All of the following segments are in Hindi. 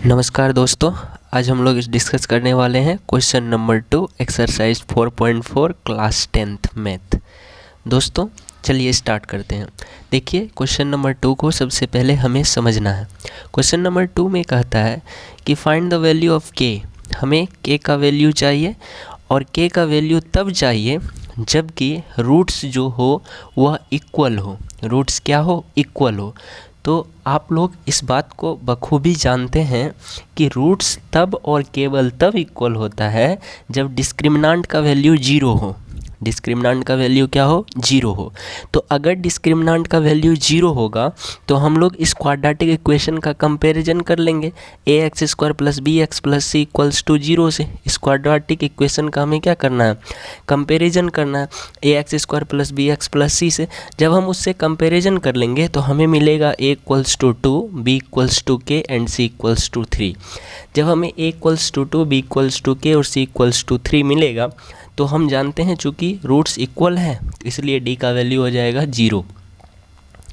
नमस्कार दोस्तों, आज हम लोग डिस्कस करने वाले हैं question number 2 exercise 4.4 class 10th math. दोस्तों चलिए स्टार्ट करते हैं। देखिए क्वेश्चन नंबर 2 को सबसे पहले हमें समझना है। क्वेश्चन नंबर 2 में कहता है कि फाइंड द वैल्यू ऑफ के। हमें के का वैल्यू चाहिए और के का वैल्यू तब चाहिए जबकि रूट्स जो हो वह इक्वल हो। रूट्स क्या हो? इक्वल हो। तो आप लोग इस बात को बखूबी जानते हैं कि रूट्स तब और केवल तब इक्वल होता है जब डिस्क्रिमिनांट का वैल्यू 0 हो। डिस्क्रिमिनांट का वैल्यू क्या हो? 0 हो। तो अगर डिस्क्रिमिनांट का वैल्यू 0 होगा तो हम लोग इस क्वाड्रेटिक इक्वेशन का कंपैरिजन कर लेंगे ax² + bx + c = 0 से। इस क्वाड्रेटिक इक्वेशन का हमें क्या करना है? कंपैरिजन करना है ax² + bx + c से। जब हम उससे कंपैरिजन कर लेंगे तो हमें मिलेगा a = 2, b = k and c = 3। जब हमें a = 2, b = k और c = 3 मिलेगा तो हम जानते हैं चूँकि रूट्स इक्वल हैं इसलिए d का वैल्यू हो जाएगा 0।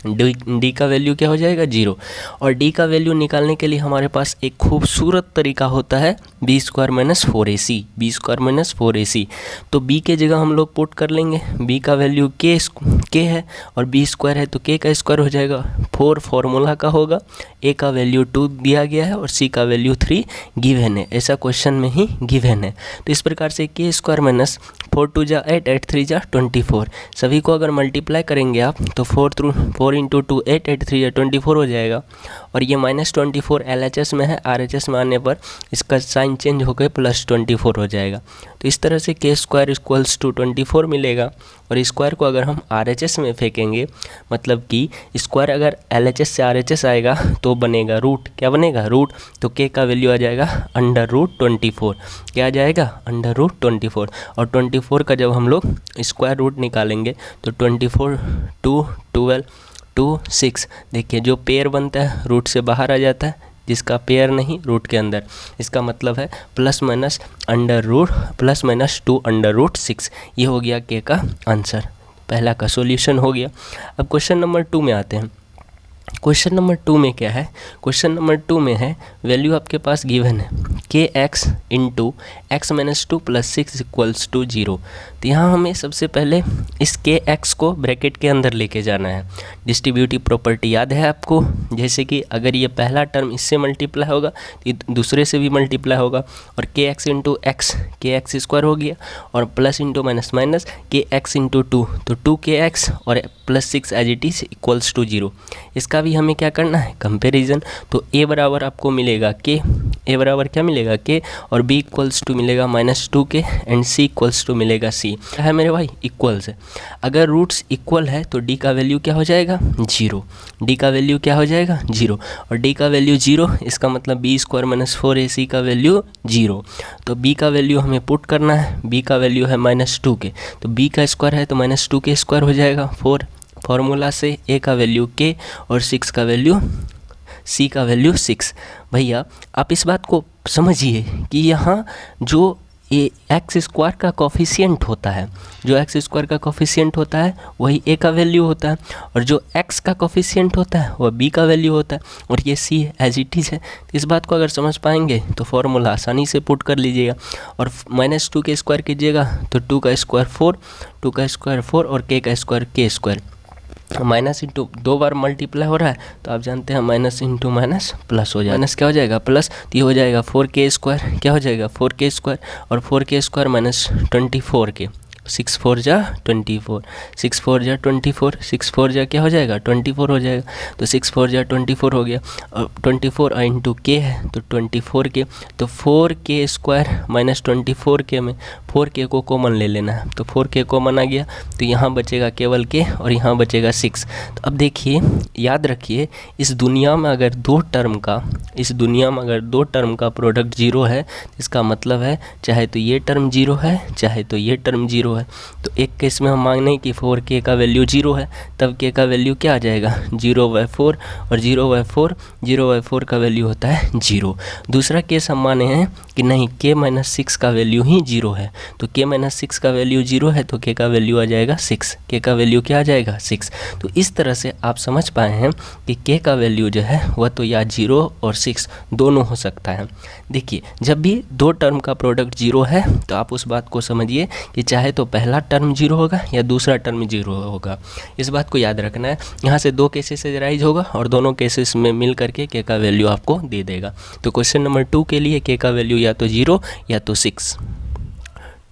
डी का वैल्यू क्या हो जाएगा? 0। और डी का वैल्यू निकालने के लिए हमारे पास एक खूबसूरत तरीका होता है b² - 4ac। b² - 4ac। तो b के जगह हम लोग पुट कर लेंगे। b का वैल्यू k है और b² है तो k का स्क्वायर हो जाएगा। 4 फॉर्मूला का होगा, a का वैल्यू 2 दिया गया है और c का वैल्यू 3 गिवन है। ऐसा क्वेश्चन में ही गिवन है। तो इस प्रकार से k² - 4 × 2 = 8, 8 3 = 24। सभी को अगर मल्टीप्लाई करेंगे आप तो 4 × 2 8, 8 3 = 24 हो जाएगा। और ये -24 LHS में है, RHS में आने पर इसका साइन चेंज होकर +24 हो जाएगा। तो इस तरह से k² = 24 मिलेगा। और स्क्वायर को अगर हम RHS में फेंकेंगे मतलब कि स्क्वायर अगर LHS से RHS आएगा तो बनेगा रूट। क्या बनेगा? रूट। तो k का वैल्यू आ जाएगा √24। क्या आ जाएगा? √24। और 24 का जब हम लोग स्क्वायर रूट निकालेंगे तो 24 2 12 2 6। देखिए जो पेयर बनता है रूट से बाहर आ जाता है, जिसका पेयर नहीं रूट के अंदर। इसका मतलब है ±2√6। ये हो गया के का आंसर। पहला का सॉल्यूशन हो गया। अब क्वेश्चन नंबर 2 में आते हैं। क्वेश्चन नंबर 2 में क्या है? क्वेश्चन नंबर 2 में है वैल्यू आपके पास गिवन है kx × x - 2 + 6 = 0। तो यहाँ हमें सबसे पहले इस kx को ब्रैकेट के अंदर लेके जाना है। डिस्ट्रीब्यूटिव प्रॉपर्टी याद है आपको? जैसे कि अगर ये पहला टर्म इससे मल्टीप्लाई होगा तो दूसरे से भी मल्टीप्लाई होगा। और kx × x kx² हो गया और plus into minus minus kx × 2 तो 2kx और +6 एज इट इज = 0। इसका भी हमें क्या करना है? कंपैरिजन। तो a बराबर आपको मिलेगा k, a बराबर क्या मिलेगा? k और b = मिलेगा -2k एंड c = मिलेगा c। क्या है मेरे भाई? इक्वल से। अगर रूट्स इक्वल है तो d का वैल्यू क्या हो जाएगा? 0। d का वैल्यू क्या हो जाएगा? 0। और d का वैल्यू 0 इसका मतलब b² - 4ac का वैल्यू 0। तो b का वैल्यू हमें पुट करना है। b का वैल्यू है -2k तो b का स्क्वायर है तो -2k² हो जाएगा 4। फार्मूला से a का वैल्यू k और 6 का वैल्यू c का वैल्यू 6। भैया आप इस बात को समझिए कि यहाँ जो x² का कोफिशिएंट होता है, जो x² का कोफिशिएंट होता है वही a का वैल्यू होता है और जो x का कोफिशिएंट होता है वह b का वैल्यू होता है और ये c एज इट इज है। इस बात को अगर समझ पाएंगे तो फॉर्मूला आसानी से पुट कर लीजिएगा। और -2 के स्क्वायर कीजिएगा तो 2 का स्क्वायर 4, 2 का स्क्वायर 4 और k का स्क्वायर k²। माइनस इंटू 2 बार मल्टीप्लाई हो रहा है तो आप जानते हैं माइनस इंटू माइनस प्लस हो जाएगा। माइनस क्या हो जाएगा? प्लस। तो ये हो जाएगा 4k²। क्या हो जाएगा? 4k² और 4k² -24k। 6 4 = 24, 6 4 = 24, 6 4 = क्या हो जाएगा? 24 हो जाएगा। तो 6 4 = 24 हो गया और 24 इंटू k है तो 24k। तो 4k² -24k में 4k को कॉमन ले लेना है तो 4k कॉमन आ गया तो यहाँ बचेगा केवल k और यहाँ बचेगा 6। तो अब देखिए याद रखिए इस दुनिया में अगर दो टर्म का प्रोडक्ट 0 है इसका मतलब है चाहे तो ये टर्म 0 है चाहे तो ये टर्म 0 है। तो एक केस में हम मांगने कि 4k का वैल्यू 0 है तब k का वैल्यू क्या आ जाएगा? 0/4 और 0/4 का वैल्यू होता है 0। दूसरा केस हम माने हैं कि नहीं k - 6 का वैल्यू ही 0 है तो k - 6 का वैल्यू 0 है तो k का वैल्यू आ जाएगा 6। k का वैल्यू क्या आ जाएगा? 6। तो इस तरह से आप समझ पाए हैं कि k का वैल्यू जो है वह तो या 0 और 6 दोनों हो सकता है। देखिए जब भी दो टर्म का प्रोडक्ट जीरो है तो आप उस बात को समझिए कि चाहे तो पहला टर्म जीरो होगा या दूसरा टर्म जीरो होगा। इस बात को याद रखना है। यहाँ से दो केसेस राइज होगा और दोनों केसेस में मिल करके के का वैल्यू आपको दे देगा। तो क्वेश्चन नंबर 2 के लिए के का वैल्यू या तो 0 या तो 6।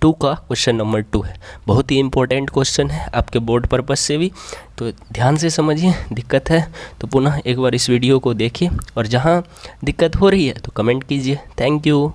2 का क्वेश्चन नंबर 2 है। बहुत ही इंपॉर्टेंट क्वेश्चन है आपके बोर्ड पर्पज से भी, तो ध्यान से समझिए। दिक्कत है तो पुनः एक बार इस वीडियो को देखिए और जहाँ दिक्कत हो रही है तो कमेंट कीजिए। Thank you.